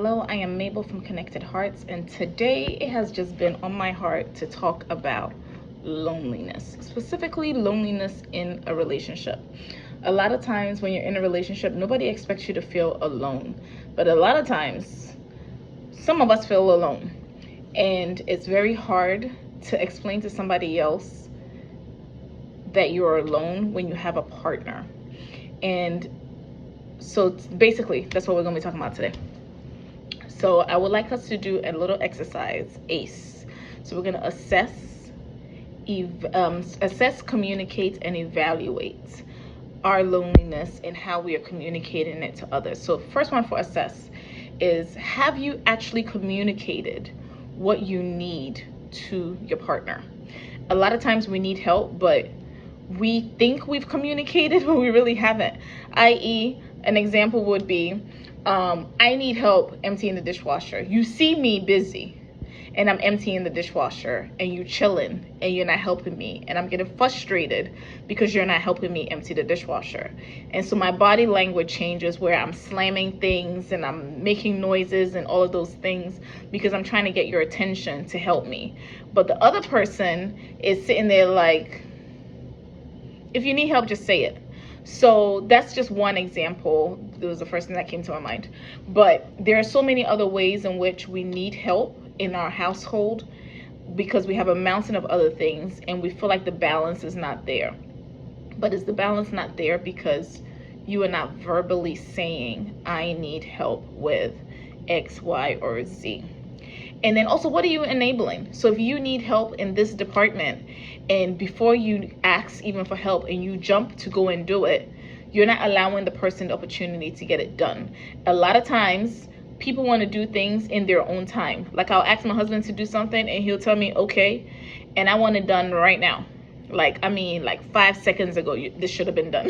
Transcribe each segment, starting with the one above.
Hello, I am Mabel from Connected Hearts, and today it has just been on my heart to talk about loneliness, specifically loneliness in a relationship. A lot of times when you're in a relationship, nobody expects you to feel alone, but a lot of times, some of us feel alone, and it's very hard to explain to somebody else that you're alone when you have a partner. And so basically, that's what we're going to be talking about today. So I would like us to do a little exercise, A.c.E. So we're going to assess, communicate, and evaluate our loneliness and how we are communicating it to others. So first one for assess is, have you actually communicated what you need to your partner? A lot of times we need help, but we think we've communicated, but we really haven't. I.e., an example would be, I need help emptying the dishwasher. You see me busy and I'm emptying the dishwasher and you chilling and you're not helping me, and I'm getting frustrated because you're not helping me empty the dishwasher. And so my body language changes, where I'm slamming things and I'm making noises and all of those things because I'm trying to get your attention to help me. But the other person is sitting there like, if you need help, just say it. So that's just one example. It was the first thing that came to my mind. But there are so many other ways in which we need help in our household because we have a mountain of other things and we feel like the balance is not there. But is the balance not there because you are not verbally saying, I need help with X, Y, or Z? And then also, what are you enabling? So if you need help in this department, and before you ask even for help and you jump to go and do it, you're not allowing the person the opportunity to get it done. A lot of times, people want to do things in their own time. Like, I'll ask my husband to do something and he'll tell me, okay, and I want it done right now. Like 5 seconds ago, this should have been done.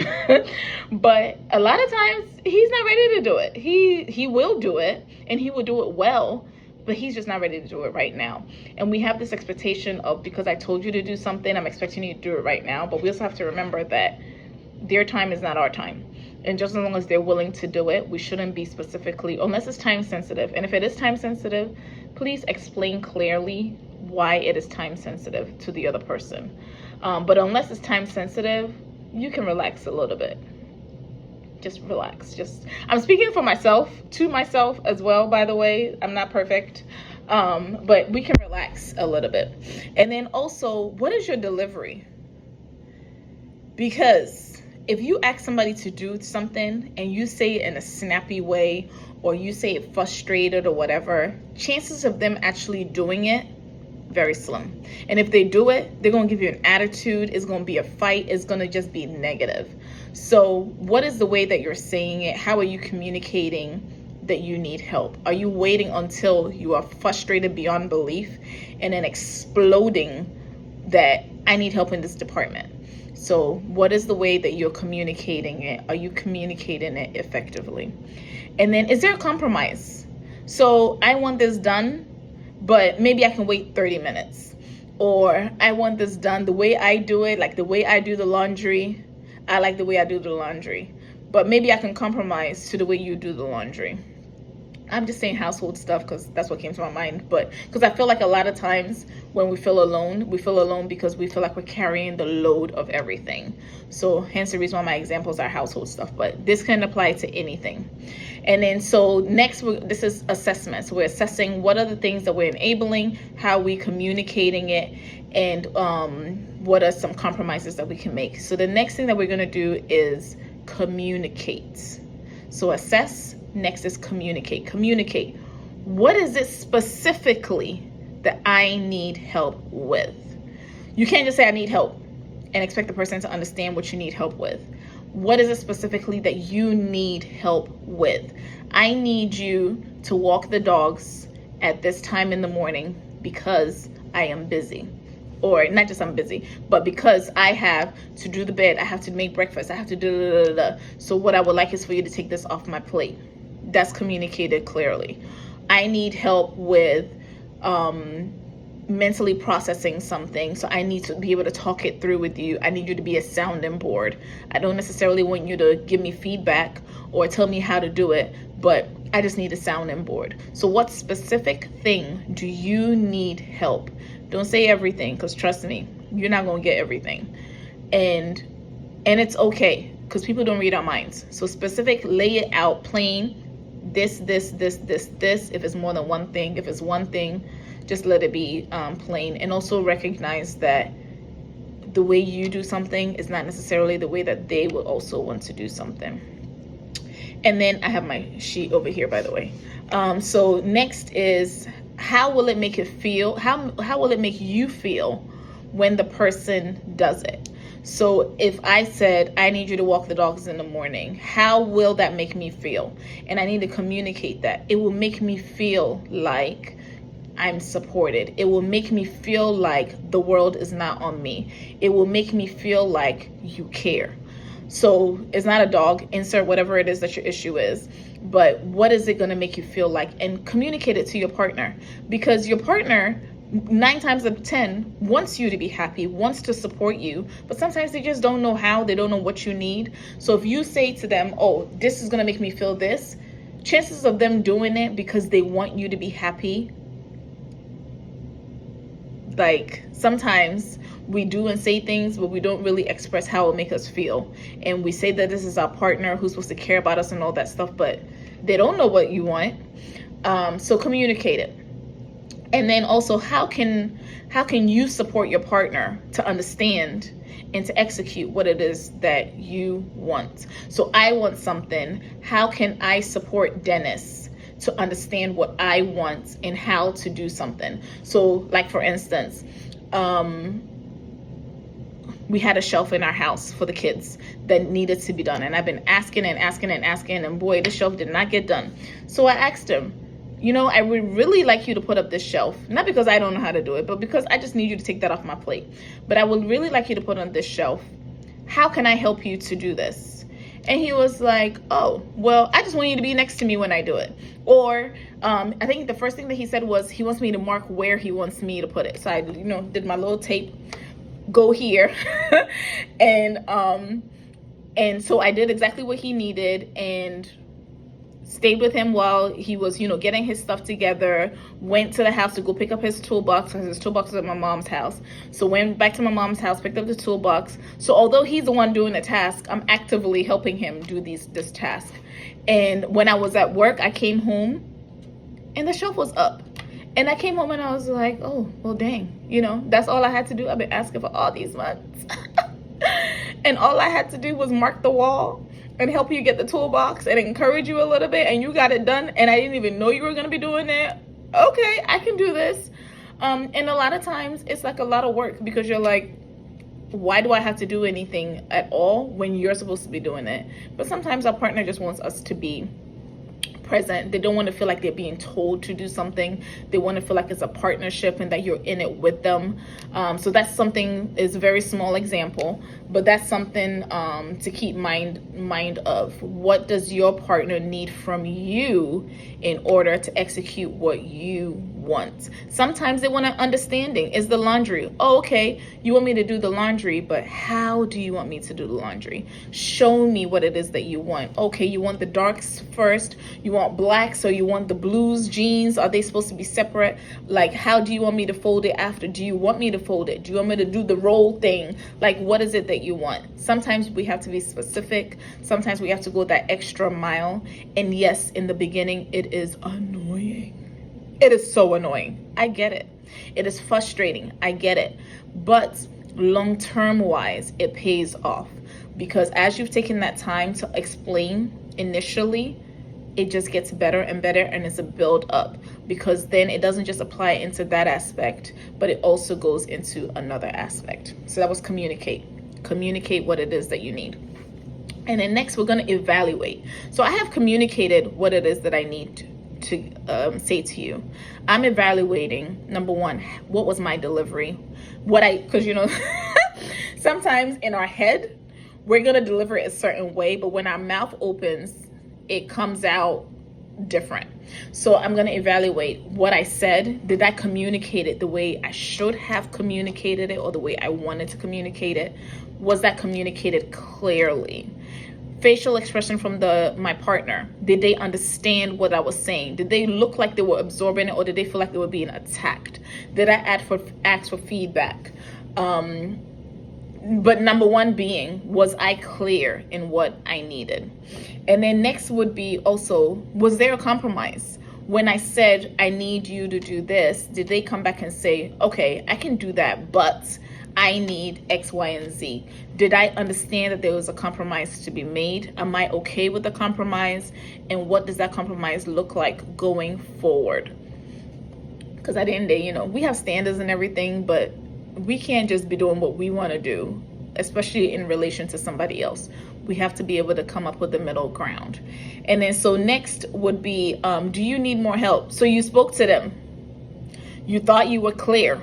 But a lot of times, he's not ready to do it. He will do it, and he will do it well, but he's just not ready to do it right now. And we have this expectation of, because I told you to do something, I'm expecting you to do it right now. But we also have to remember that their time is not our time. And just as long as they're willing to do it, we shouldn't be specifically, unless it's time sensitive. And if it is time sensitive, please explain clearly why it is time sensitive to the other person. But unless it's time sensitive, you can relax a little bit. Just relax. I'm speaking for myself, to myself as well, by the way. I'm not perfect, but we can relax a little bit. And then also, what is your delivery? Because if you ask somebody to do something and you say it in a snappy way, or you say it frustrated or whatever, chances of them actually doing it, very slim. And if they do it, they're going to give you an attitude. It's going to be a fight. It's going to just be negative. So what is the way that you're saying it? How are you communicating that you need help? Are you waiting until you are frustrated beyond belief and then exploding that I need help in this department? So what is the way that you're communicating it? Are you communicating it effectively? And then, is there a compromise? So I want this done, but maybe I can wait 30 minutes. Or I want this done the way I do it, like the way I do the laundry. I like the way I do the laundry, but maybe I can compromise to the way you do the laundry. I'm just saying household stuff because that's what came to my mind. But because I feel like a lot of times when we feel alone because we feel like we're carrying the load of everything. So hence the reason why my examples are household stuff, but this can apply to anything. And then so next, this is assessment. So we're assessing what are the things that we're enabling, how we communicating it, and what are some compromises that we can make. So the next thing that we're going to do is communicate. So assess. Next is communicate. Communicate. What is it specifically that I need help with? You can't just say I need help and expect the person to understand what you need help with. What is it specifically that you need help with? I need you to walk the dogs at this time in the morning because I am busy. Or not just I'm busy, but because I have to do the bed, I have to make breakfast, I have to do So what I would like is for you to take this off my plate. That's communicated clearly. I need help with mentally processing something, so I need to be able to talk it through with you. I need you to be a sounding board. I don't necessarily want you to give me feedback or tell me how to do it, but I just need a sounding board. So what specific thing do you need help? Don't say everything, because trust me, you're not going to get everything. And it's okay, because people don't read our minds. So specific, lay it out plain. This. If it's more than one thing, if it's one thing, just let it be plain. And also recognize that the way you do something is not necessarily the way that they will also want to do something. And then I have my sheet over here, by the way. So next is, how will it make it feel? How will it make you feel when the person does it? So if I said, I need you to walk the dogs in the morning, how will that make me feel? And I need to communicate that. It will make me feel like I'm supported. It will make me feel like the world is not on me. It will make me feel like you care. So it's not a dog, insert whatever it is that your issue is, but what is it going to make you feel like? And communicate it to your partner, because your partner 9 times out of 10 wants you to be happy, wants to support you, but sometimes they just don't know how, they don't know what you need. So if you say to them, oh, this is going to make me feel this, chances of them doing it because they want you to be happy, like sometimes we do and say things, but we don't really express how it makes us feel. And we say that this is our partner who's supposed to care about us and all that stuff, but they don't know what you want. So communicate it. And then also, how can you support your partner to understand and to execute what it is that you want? So I want something. How can I support Dennis to understand what I want and how to do something? So like, for instance, we had a shelf in our house for the kids that needed to be done. And I've been asking, and boy, the shelf did not get done. So I asked him, I would really like you to put up this shelf, not because I don't know how to do it, but because I just need you to take that off my plate. But I would really like you to put on this shelf. How can I help you to do this? And he was like, oh, well, I just want you to be next to me when I do it. Or I think the first thing that he said was he wants me to mark where he wants me to put it. So I, did my little tape, go here. and so I did exactly what he needed and stayed with him while he was, getting his stuff together, went to the house to go pick up his toolbox, because his toolbox was at my mom's house. So went back to my mom's house, picked up the toolbox. So although he's the one doing the task, I'm actively helping him do this task. And when I was at work, I came home and the shelf was up. And I came home and I was like, oh, well, dang, that's all I had to do. I've been asking for all these months. And all I had to do was mark the wall and help you get the toolbox and encourage you a little bit, and you got it done, and I didn't even know you were going to be doing it. Okay, I can do this. And a lot of times it's like a lot of work, because you're like, why do I have to do anything at all when you're supposed to be doing it? But sometimes our partner just wants us to be present. They don't want to feel like they're being told to do something. They want to feel like it's a partnership and that you're in it with them. So that's something, is a very small example, but that's something to keep mind of. What does your partner need from you in order to execute what you want? Sometimes they want an understanding. Is the laundry? Oh, okay, you want me to do the laundry, but how do you want me to do the laundry? Show me what it is that you want. Okay, you want the darks first, you want black, so you want the blues, jeans, are they supposed to be separate? Like, how do you want me to fold it after? Do you want me to fold it? Do you want me to do the roll thing? Like, what is it that you want? Sometimes we have to be specific. Sometimes we have to go that extra mile. And yes, in the beginning, it is annoying. It is so annoying. I get it. It is frustrating. I get it. But long-term wise, it pays off, because as you've taken that time to explain initially, it just gets better and better, and it's a build up, because then it doesn't just apply into that aspect, but it also goes into another aspect. So that was communicate what it is that you need. And then next, we're going to evaluate. So I have communicated what it is that I need to say to you. I'm evaluating, number one, what was my delivery? Because sometimes in our head, we're going to deliver it a certain way, but when our mouth opens, it comes out different. So I'm going to evaluate what I said. Did I communicate it the way I should have communicated it, or the way I wanted to communicate it? Was that communicated clearly? Facial expression from my partner. Did they understand what I was saying? Did they look like they were absorbing it, or did they feel like they were being attacked? Did I ask for feedback? But number one being, was I clear in what I needed? And then next would be also, was there a compromise? When I said, I need you to do this, did they come back and say, okay, I can do that, but I need X, Y, and Z? Did I understand that there was a compromise to be made? Am I okay with the compromise? And what does that compromise look like going forward? Because at the end of the day, we have standards and everything, but we can't just be doing what we want to do, especially in relation to somebody else. We have to be able to come up with the middle ground. And then so next would be, do you need more help? So you spoke to them. You thought you were clear.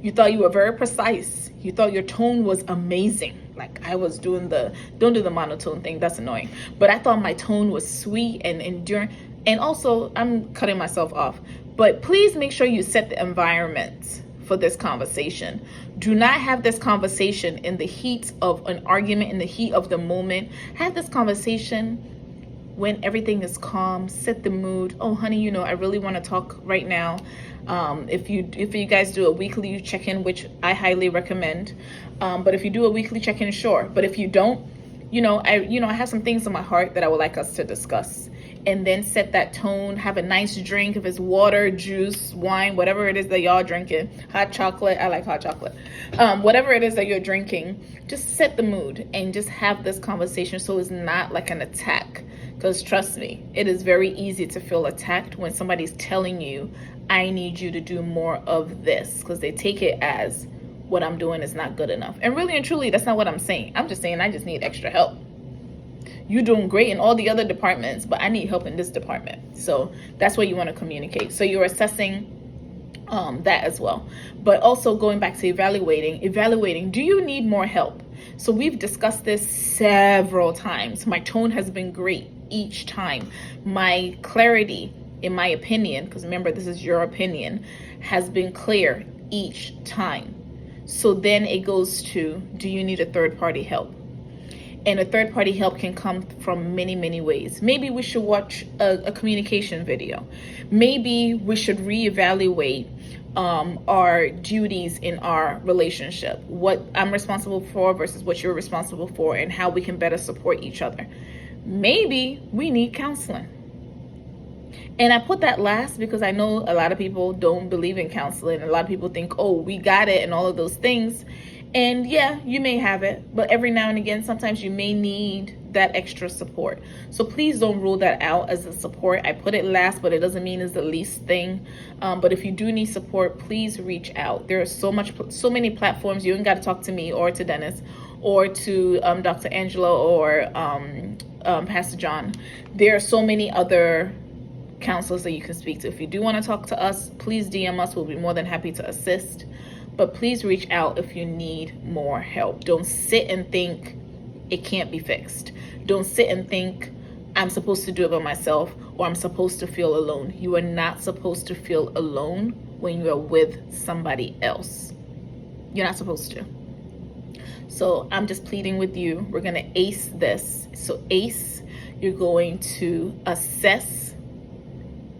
You thought you were very precise. You thought your tone was amazing. Like I was doing don't do the monotone thing. That's annoying. But I thought my tone was sweet and enduring. And also, I'm cutting myself off. But please make sure you set the environment for this conversation. Do not have this conversation in the heat of an argument, in the heat of the moment. Have this conversation when everything is calm. Set the mood. Oh, honey, I really want to talk right now. If you guys do a weekly check-in, which I highly recommend, but if you do a weekly check-in, sure. But if you don't, I have some things in my heart that I would like us to discuss. And then set that tone. Have a nice drink. If it's water, juice, wine, whatever it is that y'all drinking, hot chocolate. I like hot chocolate. Whatever it is that you're drinking, just set the mood and just have this conversation so it's not like an attack. Because trust me, it is very easy to feel attacked when somebody's telling you, I need you to do more of this, because they take it as what I'm doing is not good enough. And really and truly, that's not what I'm saying. I'm just saying I just need extra help. You're doing great in all the other departments, but I need help in this department. So that's what you want to communicate. So you're assessing that as well. But also going back to evaluating, do you need more help? So we've discussed this several times. My tone has been great each time. My clarity, in my opinion, because remember, this is your opinion, has been clear each time. So then it goes to, do you need a third-party help? And a third-party help can come from many, many ways. Maybe we should watch a communication video. Maybe we should reevaluate our duties in our relationship. What I'm responsible for versus what you're responsible for, and how we can better support each other. Maybe we need counseling. And I put that last because I know a lot of people don't believe in counseling. A lot of people think, oh, we got it and all of those things. And yeah, you may have it, but every now and again, sometimes you may need that extra support. So please don't rule that out as a support. I put it last, but it doesn't mean it's the least thing. But if you do need support, please reach out. There are so many platforms. You ain't got to talk to me or to Dennis or to Dr. Angela or Pastor John. There are so many other counselors that you can speak to. If you do want to talk to us, please DM us. We'll be more than happy to assist. But please reach out if you need more help. Don't sit and think it can't be fixed. Don't sit and think I'm supposed to do it by myself or I'm supposed to feel alone. You are not supposed to feel alone when you are with somebody else. You're not supposed to. So I'm just pleading with you. We're going to ACE this. So ACE, you're going to assess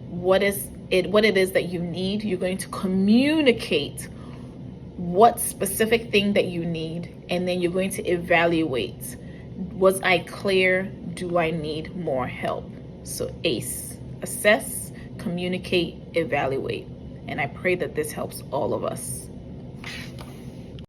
what it is that you need. You're going to communicate what specific thing that you need, and then you're going to evaluate. Was I clear? Do I need more help? So ACE, assess, communicate, evaluate. And I pray that this helps all of us.